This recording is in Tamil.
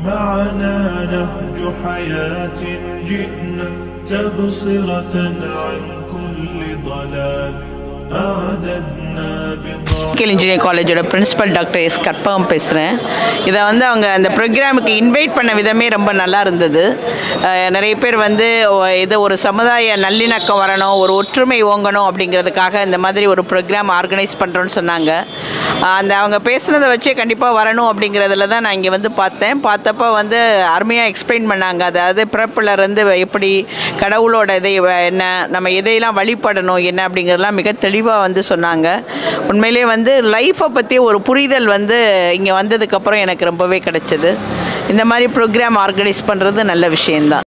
معنا نهج حياة جئنا تبصرة عن كل ضلال أعددنا இன்ஜினியரிங் காலேஜோட பிரின்சிபல் டாக்டர் எஸ் கற்பகம் பேசுகிறேன். இதை வந்து அவங்க அந்த ப்ரோக்ராமுக்கு இன்வைட் பண்ண விதமே ரொம்ப நல்லா இருந்தது. நிறைய பேர் வந்து இது ஒரு சமுதாய நல்லிணக்கம் வரணும், ஒரு ஒற்றுமை ஓங்கணும் அப்படிங்கிறதுக்காக இந்த மாதிரி ஒரு ப்ரோக்ராம் ஆர்கனைஸ் பண்ணுறோன்னு சொன்னாங்க. அந்த அவங்க பேசுனதை வச்சே கண்டிப்பாக வரணும் அப்படிங்கிறதுல தான் நான் இங்கே வந்து பார்த்தப்போ வந்து அருமையாக எக்ஸ்பிளைன் பண்ணாங்க. அதாவது பிறப்புலேருந்து எப்படி கடவுளோட இதை என்ன, நம்ம எதையெல்லாம் வழிபடணும் என்ன அப்படிங்கிறதுலாம் மிக தெளிவாக வந்து சொன்னாங்க. உண்மையிலே வந்து லைஃப்பை பற்றி ஒரு புரிதல் வந்து இங்கே வந்ததுக்கப்புறம் எனக்கு ரொம்பவே கிடைச்சது. இந்த மாதிரி ப்ரோக்ராம் ஆர்கனைஸ் பண்ணுறது நல்ல விஷயந்தான்.